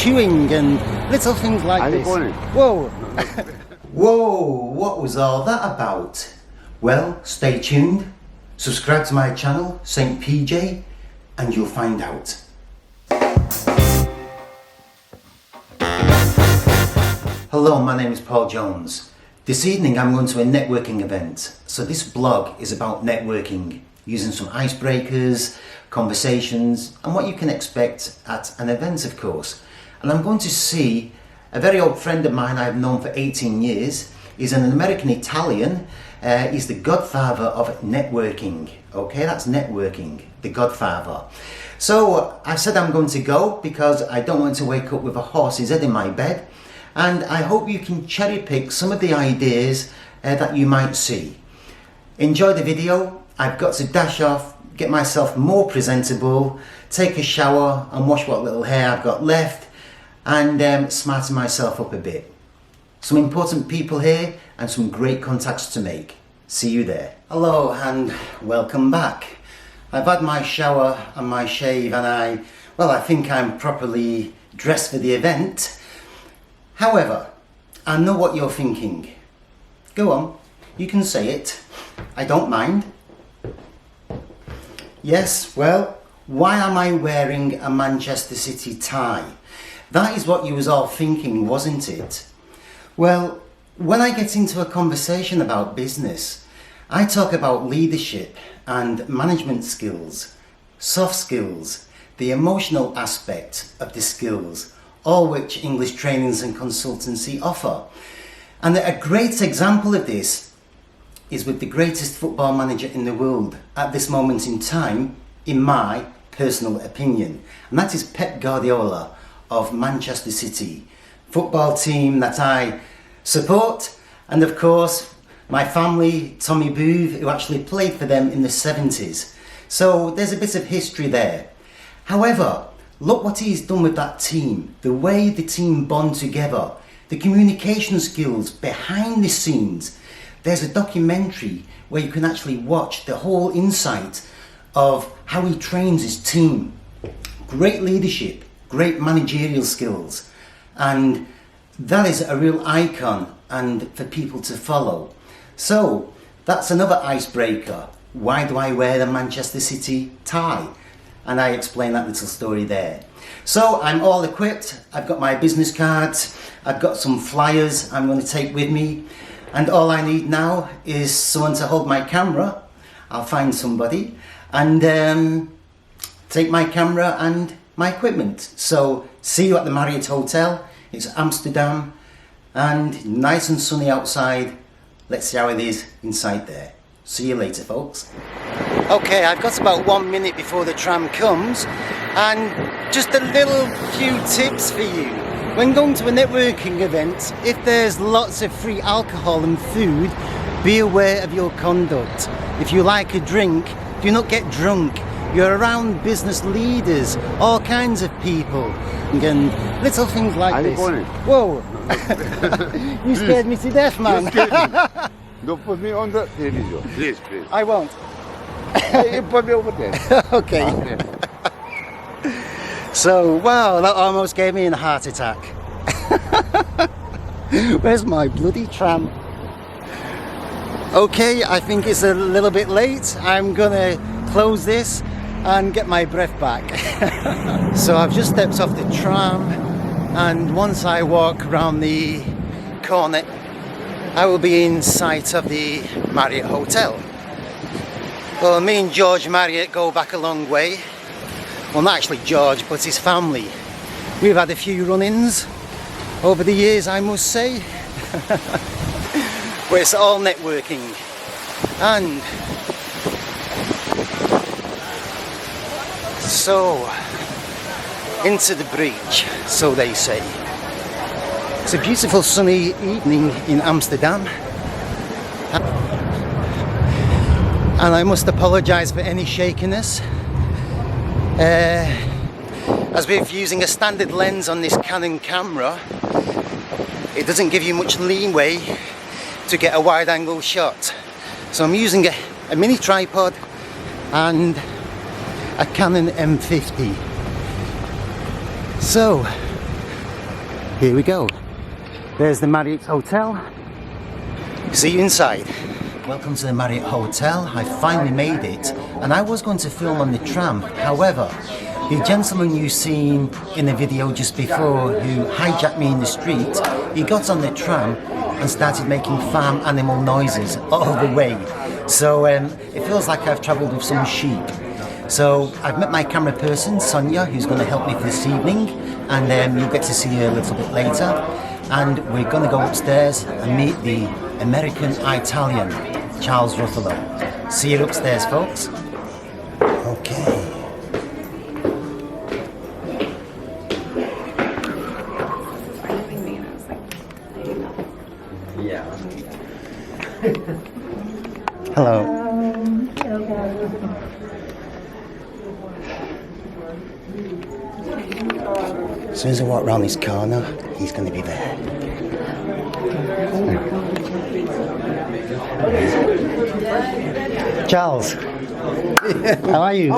chewing and little things like this. Whoa! Whoa, what was all that about? Well, stay tuned, subscribe to my channel, St. PJ, and you'll find out. Hello, my name is Paul Jones. This evening I'm going to a networking event. So this blog is about networking, using some icebreakers, conversations, and what you can expect at an event, of course. And I'm going to see a very old friend of mine I've known for 18 years. He's an American Italian. He's the godfather of networking. Okay, that's networking, the godfather. So I said I'm going to go because I don't want to wake up with a horse's head in my bed. And I hope you can cherry pick some of the ideas that you might see. Enjoy the video. I've got to dash off, get myself more presentable, take a shower and wash what little hair I've got left, and smarten myself up a bit. Some important people here and some great contacts to make. See you there. Hello and welcome back. I've had my shower and my shave and I think I'm properly dressed for the event. However, I know what you're thinking. Go on, you can say it. I don't mind. Yes, well, why am I wearing a Manchester City tie? That is what you was all thinking, wasn't it? Well, when I get into a conversation about business, I talk about leadership and management skills, soft skills, the emotional aspect of the skills, all which English trainings and consultancy offer. And a great example of this is with the greatest football manager in the world at this moment in time, in my personal opinion. And that is Pep Guardiola of Manchester City, football team that I support, and of course my family, Tommy Booth, who actually played for them in the 70s. So there's a bit of history there. However, look what he's done with that team, the way the team bond together, the communication skills behind the scenes. There's a documentary where you can actually watch the whole insight of how he trains his team. Great leadership, great managerial skills, and that is a real icon and for people to follow. So that's another icebreaker. Why do I wear the Manchester City tie? And I explain that little story there. So I'm all equipped. I've got my business cards, I've got some flyers I'm going to take with me, and all I need now is someone to hold my camera. I'll find somebody and take my camera and my equipment. So see you at the Marriott Hotel. It's Amsterdam and nice and sunny outside. Let's see how it is inside there. See you later, folks. Okay, I've got about 1 minute before the tram comes, and just a little few tips for you. When going to a networking event, if there's lots of free alcohol and food, be aware of your conduct. If you like a drink, do not get drunk. You're around business leaders, all kinds of people, and little things like this. Whoa! You scared me to death, man. Don't put me on the television, please. I won't. You put me over there. Okay. So, wow, that almost gave me a heart attack. Where's my bloody tram? Okay, I think it's a little bit late. I'm gonna close this and get my breath back. So I've just stepped off the tram, and once I walk around the corner, I will be in sight of the Marriott Hotel. Well, me and George Marriott go back a long way. Well, not actually George, but his family. We've had a few run-ins over the years, I must say. But it's all networking. And so, into the breach, so they say. It's a beautiful sunny evening in Amsterdam. And I must apologise for any shakiness. As we're using a standard lens on this Canon camera, it doesn't give you much leeway to get a wide angle shot. So I'm using a mini tripod and a Canon M50. So Here we go. There's the Marriott Hotel. See you inside. Welcome to the Marriott Hotel. I finally made it, and I was going to film on the tram. However, the gentleman you've seen in the video just before who hijacked me in the street, he got on the tram and started making farm animal noises all the way. So it feels like I've travelled with some sheep. So I've met my camera person, Sonia, who's going to help me for this evening, and you'll get to see her a little bit later. And we're going to go upstairs and meet the American Italian, Charles Ruffalo. See you upstairs, folks. Okay. Hello. As soon as I walk around this corner, he's going to be there. Charles, how are you?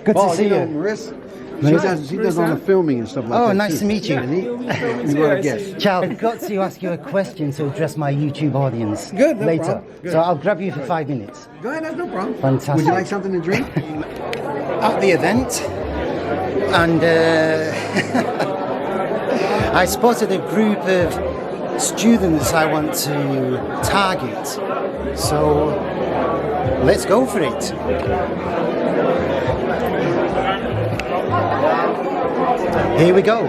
Good to see you. Marissa. She does all the filming and stuff like that. Oh, nice to meet you. You are a guest. Charles, I've got to ask you a question to address my YouTube audience Good, no later. problem. Good. So I'll grab you for 5 minutes. Go ahead, that's no problem. Fantastic. Would you like something to drink? At the event, and I spotted a group of students I want to target. So let's go for it. Here we go.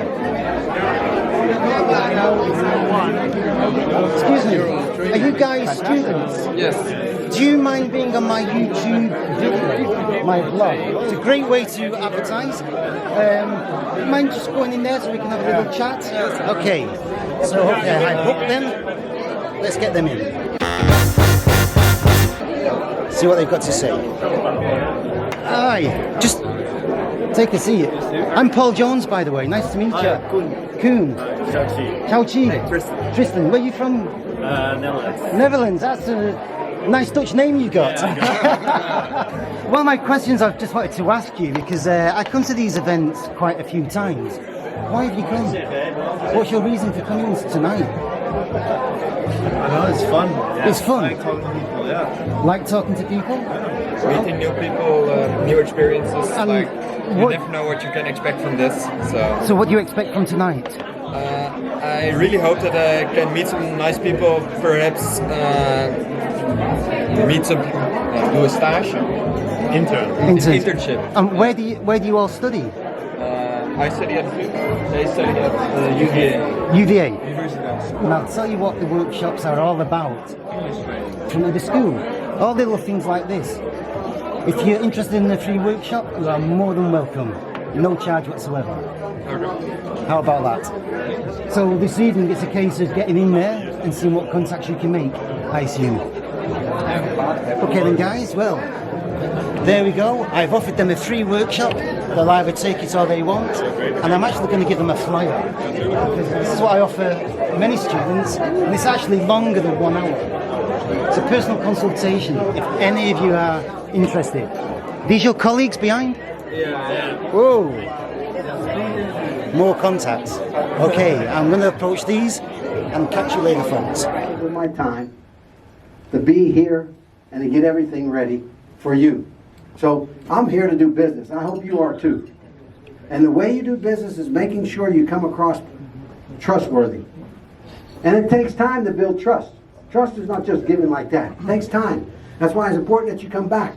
Excuse me, are you guys students? Yes. Do you mind being on my YouTube video, my vlog? It's a great way to advertise. Mind just going in there so we can have a little chat? Okay, so I booked them. Let's get them in. See what they've got to say. Hi, just take a seat. I'm Paul Jones, by the way. Nice to meet you. Koen. Ciao Chi. Tristan, where are you from? Netherlands. Netherlands. That's a nice Dutch name you got. One of my questions I've just wanted to ask you, because I come to these events quite a few times. Why have you come? What's your reason for coming tonight? No, it's fun. Yeah. It's fun. Like talking to people, yeah. Like talking to people? Meeting new people, new experiences. And like you what- never know what you can expect from this. So what do you expect from tonight? I really hope that I can meet some nice people. Perhaps meet some people, do a stage. Internship. And where do you all study? I study at VU. They study at UVA. UVA. University. And I'll tell you what the workshops are all about. From the school. All little things like this. If you're interested in a free workshop, you are more than welcome. No charge whatsoever. How about that? So this evening it's a case of getting in there and seeing what contacts you can make, I assume. Okay then guys, well, there we go. I've offered them a free workshop. They'll either take it or they won't. And I'm actually going to give them a flyer. Because this is what I offer many students, and it's actually longer than 1 hour. It's a personal consultation if any of you are interested. These your colleagues behind? Yeah. Whoa! More contacts. Okay, I'm going to approach these and catch you later, folks. With my time to be here and to get everything ready for you. So I'm here to do business. I hope you are too. And the way you do business is making sure you come across trustworthy. And it takes time to build trust. Trust is not just given like that. It takes time. That's why it's important that you come back.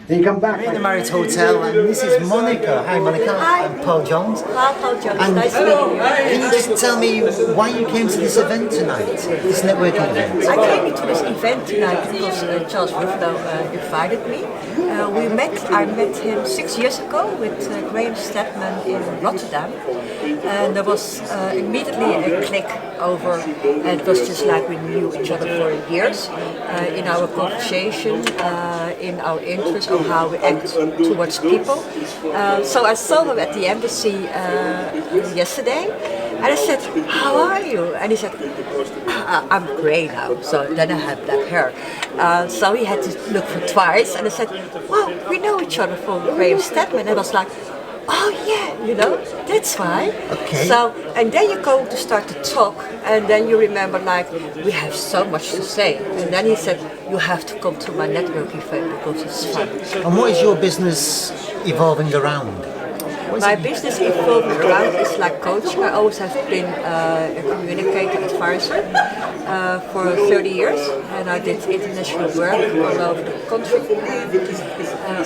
And you come back. We're in the Marriott Hotel, and this is Monica. Hi, Monica. I'm Paul Jones. Hi, Paul Jones. And Nice to meet you. can you just tell me why you came to this event tonight, this networking event? I came into this event tonight because Charles Ruffalo invited me. I met him 6 years ago with Graham Stedman in Rotterdam. And there was immediately a click over, and it was just like we knew each other for years in our conversation, in our interest of how we act towards people. So I saw him at the embassy yesterday, and I said, "How are you?" And he said, "I'm grey now." So then I had black hair. So he had to look for twice, and I said, "Well, we know each other from Graham Stedman." And I was like, oh yeah, you know, that's why. Okay. So, and then you're going to start to talk, and then you remember like, we have so much to say. And then he said, you have to come to my networking event because it's fun. And what is your business evolving around? My business evolving around is like coaching. I always have been a communicator advisor for 30 years, and I did international work all over the country,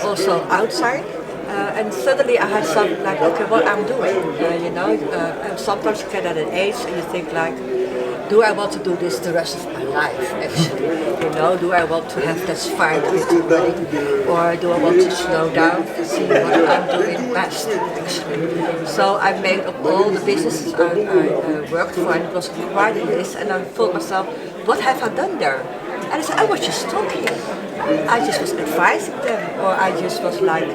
also outside. And suddenly I had something like, okay, what I'm doing, you know. And sometimes you get at an age and you think like, do I want to do this the rest of my life, actually? You know, do I want to have that fight with the wedding? Or do I want to slow down and see what I'm doing best, actually? So I made up all the businesses I worked for, and it was quite a list, and I thought myself, what have I done there? And I said, I was just talking. I just was advising them, or I just was like,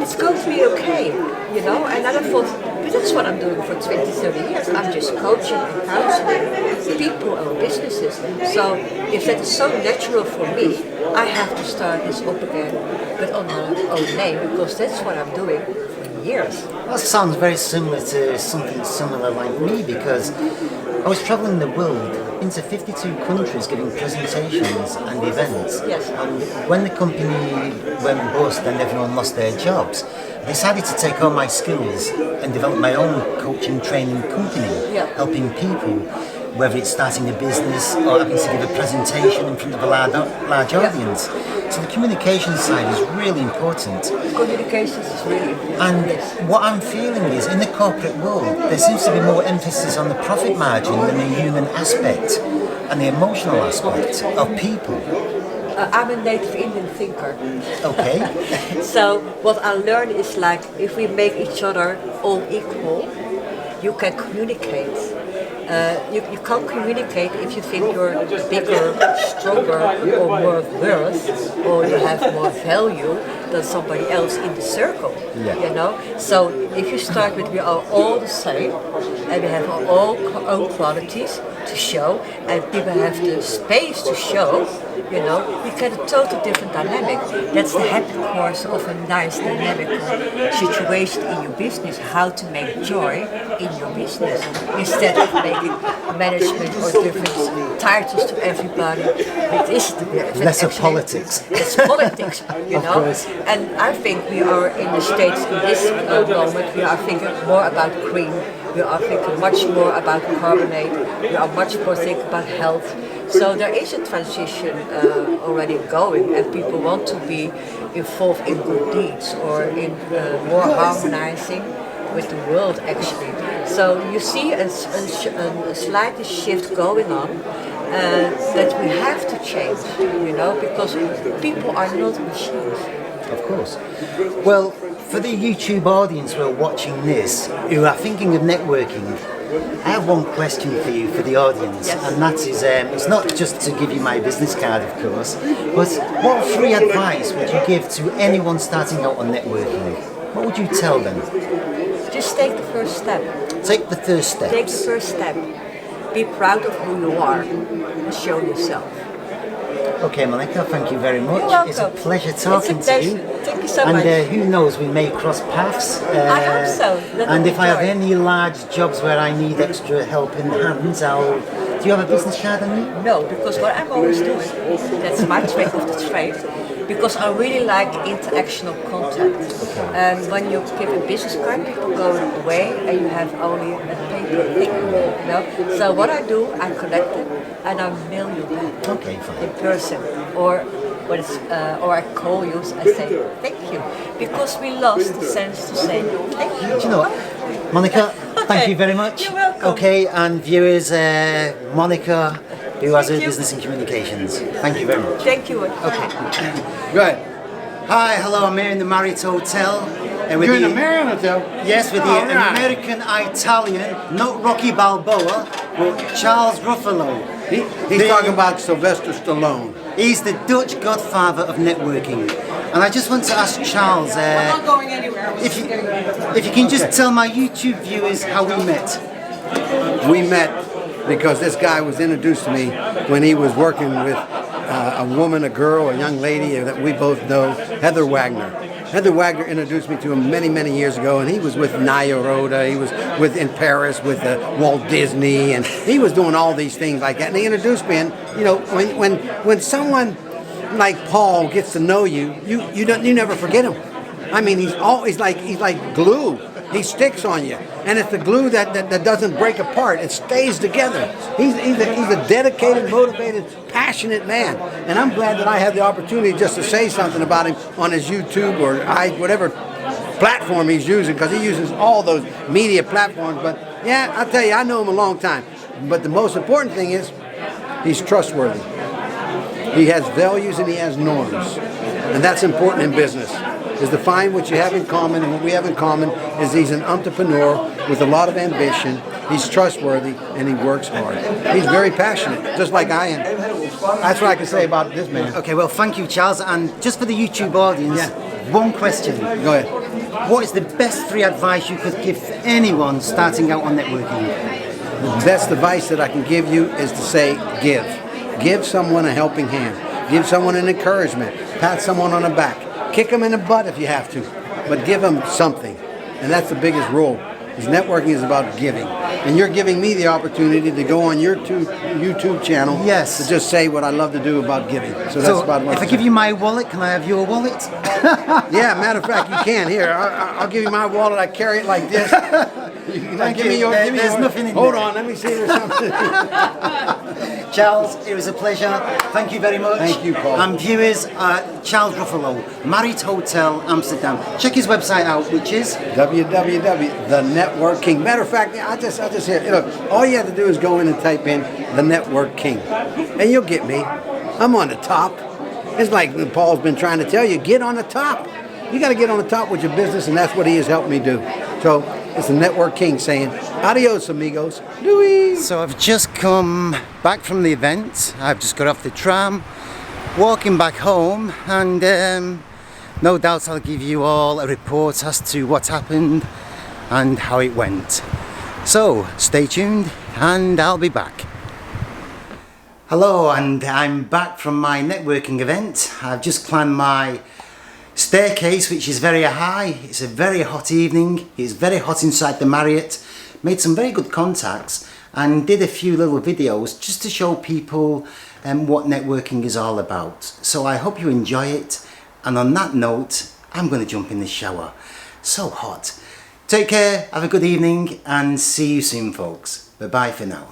it's going to be okay, you know? And then I thought, but that's what I'm doing for 20, 30 years. I'm just coaching and counseling people and businesses. So if that is so natural for me, I have to start this up again, but on my own name, because that's what I'm doing for years. That sounds very similar to something similar like me, because I was travelling the world into 52 countries giving presentations and events. Yes. And when the company went bust and everyone lost their jobs, I decided to take all my skills and develop my own coaching training company, Yeah. helping people, whether it's starting a business or having to give a presentation in front of a large audience. So the communication side is really important. Communications is really important. And Yes. what I'm feeling is, in the corporate world, there seems to be more emphasis on the profit margin than the human aspect and the emotional aspect of people. I'm a native Indian thinker. Okay? So what I learned is like, if we make each other all equal, you can communicate. You can't communicate if you think you're bigger, stronger, or more worth, or you have more value than somebody else in the circle. Yeah. You know. So if you start with we are all the same, and we have our own qualities to show, and people have the space to show, you know, you get a totally different dynamic. That's the happy course of a nice dynamic situation in your business, how to make joy in your business, instead of making management or different titles to everybody. It is Less of politics. It's politics, you Of know. course. And I think we are in the States in this moment, we are thinking more about green, we are thinking much more about carbonate, we are much more thinking about health. So there is a transition already going, and people want to be involved in good deeds or in more harmonizing with the world, actually. So you see a slight shift going on that we have to change, you know, because people are not machines. Of course. Well, for the YouTube audience who are watching this, who are thinking of networking, I have one question for you, for the audience, Yes. and that is, it's not just to give you my business card, of course, but what free advice would you give to anyone starting out on networking? What would you tell them? Just take the first step. Take the first steps. Take the first step. Be proud of who you are and show yourself. Okay, Monica, thank you very much. You're welcome. It's a pleasure talking It's a to you. pleasure. Thank you so and much. Who knows, we may cross paths. I hope so. Let And me if I have join. any large jobs where I need extra helping hands, I'll. Do you have a business card on you? No, because what I'm always doing, that's my trick of the trade, because I really like interactional contact. And when you give a business card, people go away and you have only a paper thing, you know. So what I do, I collect it and I mail you back Okay, fine. in person, or or I call you and say thank you, because we lost the sense to say thank you. Do you know what? Monica, thank you very much. You're welcome. Okay, and viewers, Monica, who has her Thank you. business in communications. Thank you very much. Thank you. Go ahead. Hi, hello, I'm here in the Marriott Hotel. And with You're in the, the Marriott Hotel? Yes, with the All right. American Italian, not Rocky Balboa, but Charles Ruffalo. He's talking about Sylvester Stallone. He's the Dutch godfather of networking. And I just want to ask Charles, I'm not going anywhere. if you can just tell my YouTube viewers how we met. We met because this guy was introduced to me when he was working with a woman, a girl, a young lady that we both know, Heather Wagner. Heather Wagner introduced me to him many, many years ago, and he was with Naya Rhoda, he was in Paris with Walt Disney, and he was doing all these things like that. And he introduced me, and you know, when someone like Paul gets to know you, you never forget him. I mean, he's like glue. He sticks on you, and it's the glue that doesn't break apart. It stays together. He's a dedicated, motivated, passionate man, and I'm glad that I had the opportunity just to say something about him on his YouTube or whatever platform he's using, because he uses all those media platforms. But yeah, I'll tell you, I know him a long time. But the most important thing is he's trustworthy. He has values and he has norms, and that's important in business. Is to find what you have in common, and what we have in common is he's an entrepreneur with a lot of ambition, he's trustworthy, and he works hard. He's very passionate, just like I am. That's what I can say about this man. Okay, well, thank you, Charles. And just for the YouTube audience, one question. Go ahead. What is the best 3 advice you could give anyone starting out on networking? The best advice that I can give you is to say give. Give someone a helping hand. Give someone an encouragement. Pat someone on the back. Kick them in the butt if you have to, but give them something. And that's the biggest rule. Because networking is about giving. And you're giving me the opportunity to go on your YouTube channel. Yes. To just say what I love to do about giving. So that's about what if I give you my wallet, can I have your wallet? Yeah, matter of fact, you can. Here, I'll give you my wallet. I carry it like this. Give me your. There's nothing in Hold there. on, let me see if there's something. Charles, it was a pleasure. Thank you very much. Thank you, Paul. And viewers, Charles Ruffalo, Marriott Hotel, Amsterdam. Check his website out, which is The Network King. Matter of fact, I just hear, you know, all you have to do is go in and type in The Network King, and you'll get me. I'm on the top. It's like Paul's been trying to tell you, get on the top. You got to get on the top with your business, and that's what he has helped me do. So it's the Network King saying, adios, amigos. Dewey. So I've just come back from the event. I've just got off the tram, walking back home, and no doubt I'll give you all a report as to what happened and how it went. So stay tuned and I'll be back. Hello, and I'm back from my networking event. I've just climbed my staircase, which is very high. It's a very hot evening. It's very hot inside the Marriott. Made some very good contacts and did a few little videos just to show people what networking is all about. So I hope you enjoy it. And on that note, I'm going to jump in the shower. So hot. Take care, have a good evening, and see you soon, folks. Bye-bye for now.